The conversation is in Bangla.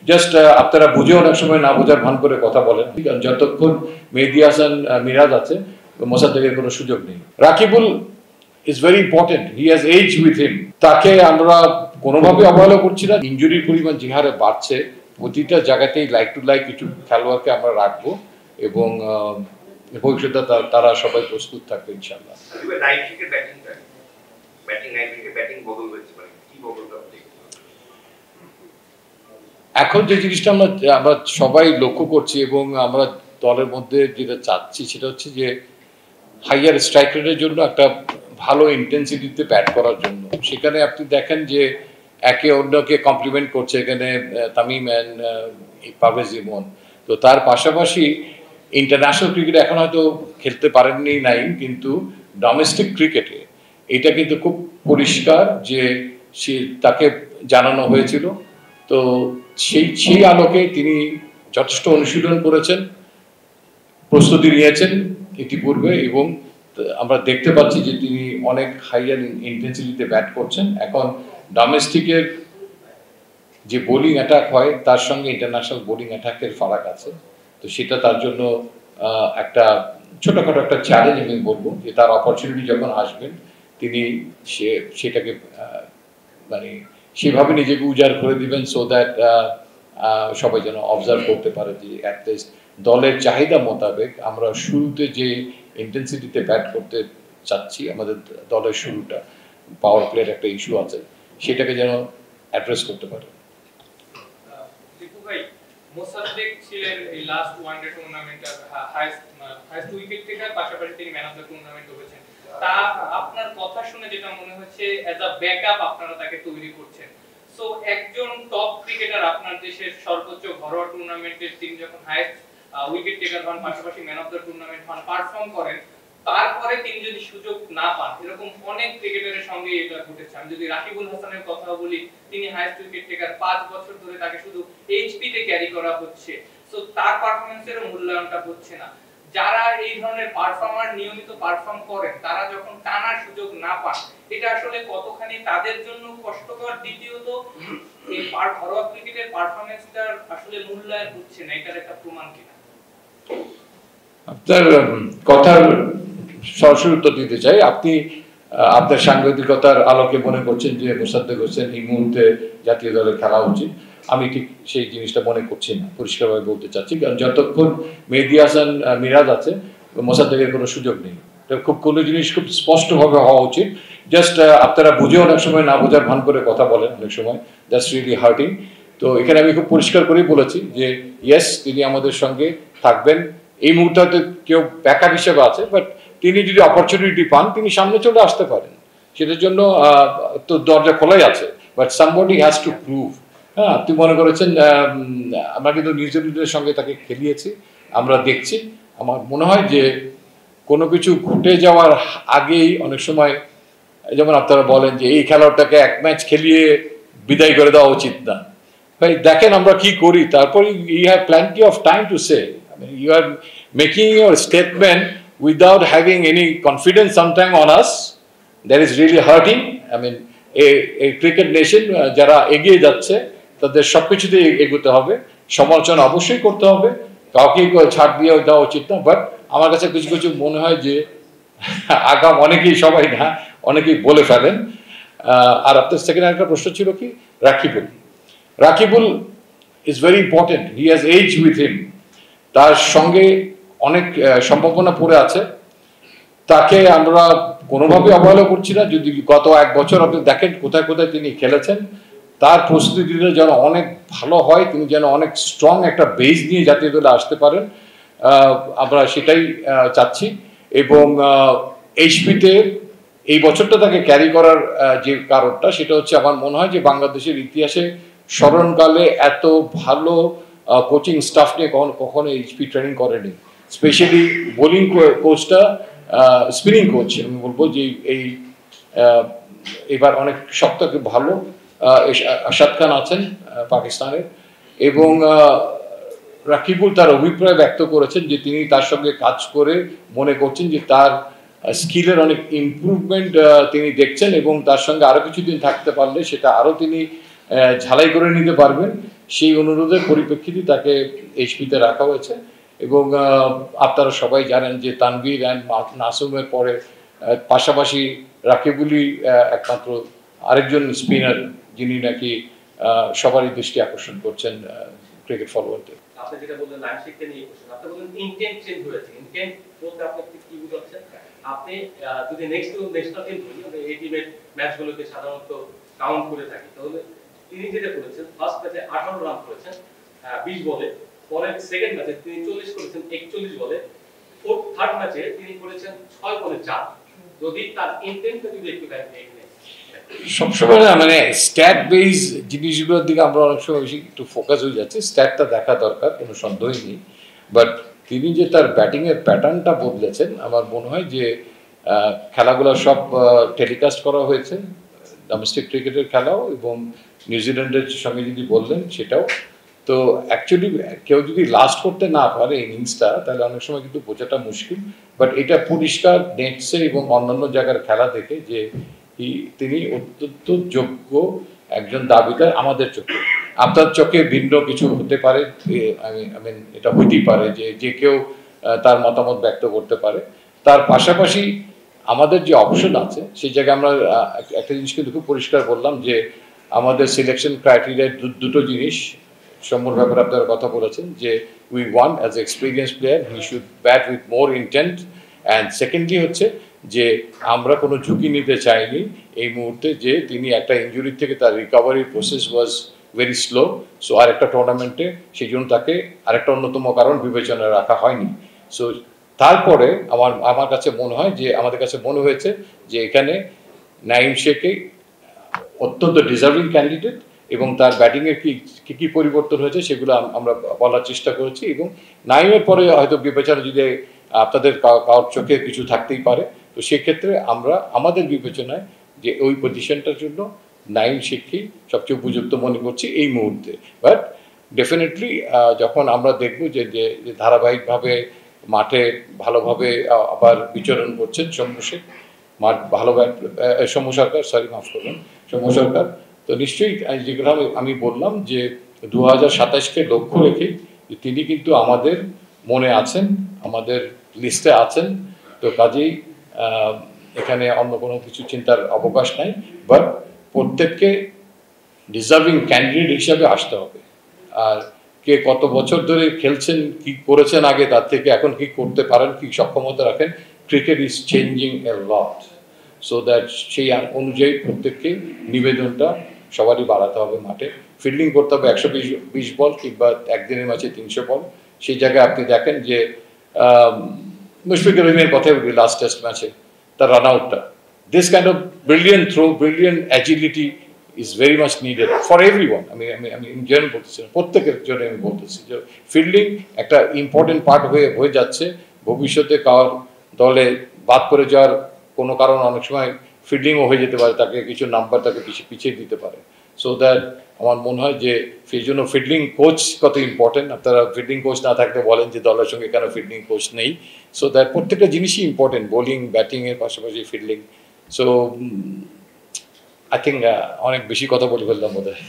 জাস্ট আপনারা বুঝে অনেক সময় না বোঝার ভান করে কথা বলেন। যতক্ষণ মেহেদী হাসান মিরাজ আছে মোসাদ্দেকের কোনো সুযোগ নেই। Rakibul is very important, he has age with him. তাকে আমরা কোনোভাবে অবহেলা করছি না। ইনজুরির পরিমাণ যে হারে বাড়ছে, প্রতিটা জায়গাতেই লাইক টু লাইক কিছু খেলোয়াড়কে আমরা রাখবো এবং ভবিষ্যতে তারা সবাই প্রস্তুত থাকবে ইনশাআল্লাহ। এখন যে জিনিসটা আমরা সবাই লক্ষ্য করছি এবং আমরা দলের মধ্যে যেটা চাচ্ছি সেটা হচ্ছে যে হাইয়ার স্ট্রাইক রেটের জন্য একটা ভালো ইন্টেন্সিটিতে ব্যাট করার জন্য। সেখানে আপনি দেখেন যে একে অন্যকে কমপ্লিমেন্ট করছে এখানে তামিম অ্যান্ড পারভেজ ইমন। তো তার পাশাপাশি ইন্টারন্যাশনাল ক্রিকেটে এখন হয়তো খেলতে পারেননি নাই, কিন্তু ডোমেস্টিক ক্রিকেটে এটা কিন্তু খুব পরিষ্কার যে সে তাকে জানানো হয়েছিল। তো সেই আলোকে তিনি যথেষ্ট অনুশীলন করেছেন, প্রস্তুতি নিয়েছেন ইতিপূর্বে এবং আমরা দেখতে পাচ্ছি যে তিনি অনেক হাইয়ার ইন্টেন্সিটিতে ব্যাট করছেন। এখন ডোমেস্টিকের যে বোলিং অ্যাটাক হয় তার সঙ্গে ইন্টারন্যাশনাল বোলিং অ্যাটাকের ফারাক আছে। তো সেটা তার জন্য একটা ছোটোখাটো একটা চ্যালেঞ্জ আমি বলবো যে তার অপরচুনিটি যখন আসবেন তিনি সেটাকে মানে সেভাবে নিজেকে উজাড় করে দিবেন, সো দ্যাট সবাই যেন অবজার্ভ করতে পারে যে অ্যাটলিস্ট দলের চাহিদা মোতাবেক আমরা শুরুতে যে ইন্টেন্সিটিতে ব্যাট করতে চাচ্ছি, আমাদের দলের শুরুটা পাওয়ার প্লের একটা ইস্যু আছে, সেটাকে যেন অ্যাড্রেস করতে পারে। মোসাদ্দেক ছিলেন এই লাস্ট ওয়ানডে টুর্নামেন্টের হাইয়েস্ট উইকেট টেকার, পাশাপাশি তিনি ম্যান অফ দ্য টুর্নামেন্ট হয়েছেন। তা আপনার কথা শুনে যেটা মনে হচ্ছে অ্যাজ আ ব্যাকআপ আপনারা তাকে তৈরি করছেন। সো একজন টপ ক্রিকেটার আপনার দেশের সর্বোচ্চ ঘরোয়া টুর্নামেন্টের তিনি যখন হাইয়েস্ট উইকেট টেকার হন, পাশাপাশি ম্যান অফ দ্য টুর্নামেন্ট হন, পারফর্ম করেন, তারপরে তিনি যদি সুযোগ না পান, এরকম অনেক ক্রিকেটারের সঙ্গে এটা ঘটেছে। আমি যদি রাকিবুল হাসানের কথা বলি, তিনি হাইয়েস্ট উইকেট টেকার, 5 বছর ধরে তাকে শুধু এইচপি তে ক্যারি করা হচ্ছে। সো তার পারফরম্যান্সের মূল্যায়নটা হচ্ছে না। যারা এই ধরনের পারফর্মার নিয়মিত পারফর্ম করেন তারা যখন টানার সুযোগ না পান, এটা আসলে কতখানি তাদের জন্য কষ্টকর। দ্বিতীয়ত এই ঘরোয়া ক্রিকেটের পারফরম্যান্সটার আসলে মূল্যায়ন হচ্ছে না, এটার একটা প্রমাণ কিনা? আপনার কথার সরাসরি উত্তর দিতে চাই। আপনি আপনার সাংবাদিকতার আলোকে মনে করছেন যে মোসাদ্দেক হোসেন এই মুহূর্তে জাতীয় দলে খেলা উচিত। আমি ঠিক সেই জিনিসটা মনে করছি না, পরিষ্কারভাবে বলতে চাচ্ছি। কারণ যতক্ষণ মেহেদী হাসান মিরাজ আছে মোসাদ্দেকের কোনো সুযোগ নেই। কোনো জিনিস খুব স্পষ্টভাবে হওয়া উচিত। জাস্ট আপনারা বুঝে অনেক সময় না বোঝার ভান করে কথা বলেন অনেক সময়, দ্যাটস রিয়েলি হার্টিং। তো এখানে আমি খুব পরিষ্কার করেই বলেছি যে ইয়েস, তিনি আমাদের সঙ্গে থাকবেন। এই মুহূর্তে হয়তো কেউ ব্যাকআপ হিসেবে আছে, বাট তিনি যদি অপরচুনিটি পান তিনি সামনে চলে আসতে পারেন, সেটার জন্য তো দরজা খোলাই আছে। But somebody has to prove. হ্যাঁ, আপনি মনে করেছেন আমরা কিন্তু নিউজিল্যান্ডের সঙ্গে তাকে খেলিয়েছি, আমরা দেখছি। আমার মনে হয় যে কোনো কিছু ঘটে যাওয়ার আগেই অনেক সময় যেমন আপনারা বলেন যে এই খেলোয়াড়টাকে এক ম্যাচ খেলিয়ে বিদায় করে দেওয়া উচিত না। ভাই দেখেন আমরা কি করি, তারপরে you have plenty of time to say. You are making your statement without having any confidence sometime on us. That is really hurting. I mean, a cricket nation যারা এগিয়ে যাচ্ছে তাদের সবকিছুতে এগোতে হবে, সমালোচনা অবশ্যই করতে হবে, কাউকে ছাড় দিয়ে দেওয়া উচিত না। বাট আমার কাছে কিছু কিছু মনে হয় যে আগাম অনেকেই, সবাই না অনেকেই বলে ফেলেন। আর আপনার সেকেন্ড একটা প্রশ্ন ছিল কি, Rakibul is very important, he has age with him. তার সঙ্গে অনেক সম্ভাবনা পড়ে আছে, তাকে আমরা কোনোভাবে অবহেলা করছি না। যদি গত 1 বছর আপনি দেখেন কোথায় কোথায় তিনি খেলেছেন, তার প্রস্তুতিটা যেন অনেক ভালো হয়, তিনি যেন অনেক স্ট্রং একটা বেস নিয়ে জাতীয় দলে আসতে পারেন, আমরা সেটাই চাচ্ছি। এবং এইচপিতে এই বছরটা তাকে ক্যারি করার যে কারণটা সেটা হচ্ছে আমার মনে হয় যে বাংলাদেশের ইতিহাসে স্মরণকালে এত ভালো কোচিং স্টাফ নিয়ে কখনো এইচপি ট্রেনিং করেনি। স্পেশালি বোলিং কোচটা, স্পিনিং কোচ আমি বলবো যে এই এবার অনেক শক্ত ভালো আশাদ খান আছেন পাকিস্তানের। এবং রাকিবুল তার অভিপ্রায় ব্যক্ত করেছেন যে তিনি তার সঙ্গে কাজ করে মনে করছেন যে তার স্কিলের অনেক ইমপ্রুভমেন্ট তিনি দেখছেন এবং তার সঙ্গে আরও কিছুদিন থাকতে পারলে সেটা আরও তিনি ঝালাই করে নিতে পারবেন। সেই অনুরোধের পরিপ্রেক্ষিতে তাকে এইচপিতে রাখা হয়েছে। এবং আপনারা সবাই জানেন যে তানভীর অ্যান্ড নাসুমের পরে পাশাপাশি রাকিবুলই একমাত্র আরেকজন স্পিনার যিনি নাকি সবারই দৃষ্টি আকর্ষণ করছেন ক্রিকেট ফলোয়ারদের। আপনি যেটা বললেন নাইম শেখকে নিয়ে কোশ্চেন, আপনি বললেন ইনটেন্ট চেঞ্জ হয়েছে। ইনটেন্ট বলতে আপনি কি বুঝাচ্ছেন? আপনি যদি নেক্সট ন্যাশনাল টিম ধরি, আমরা এই টিমের ম্যাচগুলোকে সাধারণত কাউন্ট করে থাকি, তাহলে তিনি যেটা করেছেন ফার্স্ট ম্যাচে 18 রান করেছেন 20 বলে, পরের সেকেন্ড ম্যাচে তিনি 40 করেছেন 41 বলে, থার্ড ম্যাচে তিনি করেছেন 6 বলে 4। যদি তার ইনটেন্টটা যদি একটু দেখেন, সবসময় মানে স্ট্যাট বেস জিনিসগুলোর দিকে আমরা অনেক সময় বেশি একটু ফোকাস হয়ে যাচ্ছে। স্ট্যাটটা দেখা দরকার, কোনো সন্দেহই নেই। বাট তিনি যে তার ব্যাটিংয়ের প্যাটার্নটা বদলেছেন, আমার মনে হয় যে খেলাগুলো সব টেলিকাস্ট করা হয়েছে, ডোমেস্টিক ক্রিকেটের খেলাও এবং নিউজিল্যান্ডের সঙ্গে যদি বললেন সেটাও। তো অ্যাকচুয়ালি কেউ যদি লাস্ট করতে না পারে ইনিংসটা, তাহলে অনেক সময় কিন্তু বোঝাটা মুশকিল। বাট এটা পরিষ্কার নেটসে এবং অন্যান্য জায়গার খেলা দেখে যে তিনি অত্যন্ত যোগ্য একজন দাবিদার আমাদের চোখে। আপনার চোখে ভিন্ন কিছু হতে পারে, আমি এটা হইতেই পারে যে কেউ তার মতামত ব্যক্ত করতে পারে। তার পাশাপাশি আমাদের যে অপশন আছে সেই জায়গায় আমরা একটা জিনিস কিন্তু খুব পরিষ্কার বললাম যে আমাদের সিলেকশন ক্রাইটেরিয়ায় দুটো জিনিস। সম্মুর ব্যাপারে আপনারা কথা বলেছেন যে we want as experience player he should bat with more intent, and secondly হচ্ছে যে আমরা কোনো ঝুঁকি নিতে চাইনি এই মুহূর্তে, যে তিনি একটা ইনজুরি থেকে তার recovery process was very slow. So আরেকটা টুর্নামেন্টে সেই জন্য তাকে আরেকটা অন্যতম কারণ বিবেচনায় রাখা হয়নি। সো তারপরে আমার কাছে মনে হয় যে আমাদের কাছে মনে হয়েছে যে এখানে নাইম শেখই অত্যন্ত ডিজার্ভিং ক্যান্ডিডেট, এবং তার ব্যাটিংয়ের কী পরিবর্তন হয়েছে সেগুলো আমরা বলার চেষ্টা করেছি। এবং নাইমের পরে হয়তো বিবেচনা যদি আপনাদের কারোর চোখে কিছু থাকতেই পারে, তো সেক্ষেত্রে আমরা আমাদের বিবেচনায় যে ওই পজিশনটার জন্য নাইম শেখকেই সবচেয়ে উপযুক্ত মনে করছি এই মুহূর্তে। বাট ডেফিনেটলি যখন আমরা দেখব যে ধারাবাহিকভাবে মাঠে ভালোভাবে আবার বিচরণ করছেন সৌম্য শেখ, মাঠ ভালো সৌম্য সরকার, মাফ করবেন, সৌম্য সরকার, তো নিশ্চয়ই যেগুলো আমি বললাম যে 2027কে লক্ষ্য রেখে তিনি কিন্তু আমাদের মনে আছেন, আমাদের লিস্টে আছেন। তো কাজেই এখানে অন্য কোনো কিছু চিন্তার অবকাশ নাই। বাট প্রত্যেককে ডিজার্ভিং ক্যান্ডিডেট হিসাবে আসতে হবে। আর কে কত বছর ধরে খেলছেন, কি করেছেন আগে, তার থেকে এখন কি করতে পারেন, কি সক্ষমতা রাখেন, cricket is changing A lot. So that সেই অনুযায়ী প্রত্যেককে নিবেদনটা সবারই বাড়াতে হবে। মাঠে ফিল্ডিং করতে হবে 120 বল কিংবা একদিনের ম্যাচে 300 বল। সেই জায়গায় আপনি দেখেন যে মুশফিকুর রহিমের কথাই বলি, লাস্ট টেস্ট ম্যাচে তার রান আউটটা, this kind of brilliant throw, brilliant agility is very much needed for everyone. আমি ইন জেনারেল বলতেছি না, প্রত্যেকের জন্য আমি বলতেছি যে ফিল্ডিং একটা ইম্পর্টেন্ট পার্ট হয়ে যাচ্ছে। ভবিষ্যতে কারোর দলে বাদ করে যাওয়ার কোনো কারণ অনেক সময় ফিল্ডিংও হয়ে যেতে পারে, তাকে কিছু নাম্বার তাকে পিছিয়ে দিতে পারে। সো দ্যাট আমার মনে হয় যে সেই জন্য ফিল্ডিং কোচ কত ইম্পর্টেন্ট। আপনারা ফিল্ডিং কোচ না থাকলে বলেন যে দলের সঙ্গে কেন ফিল্ডিং কোচ নেই। সো দ্যাট প্রত্যেকটা জিনিসই ইম্পর্টেন্ট, বোলিং ব্যাটিংয়ের পাশাপাশি ফিল্ডিং। সো আই থিঙ্ক অনেক বেশি কথা বলে ফেললাম বোধ হয়।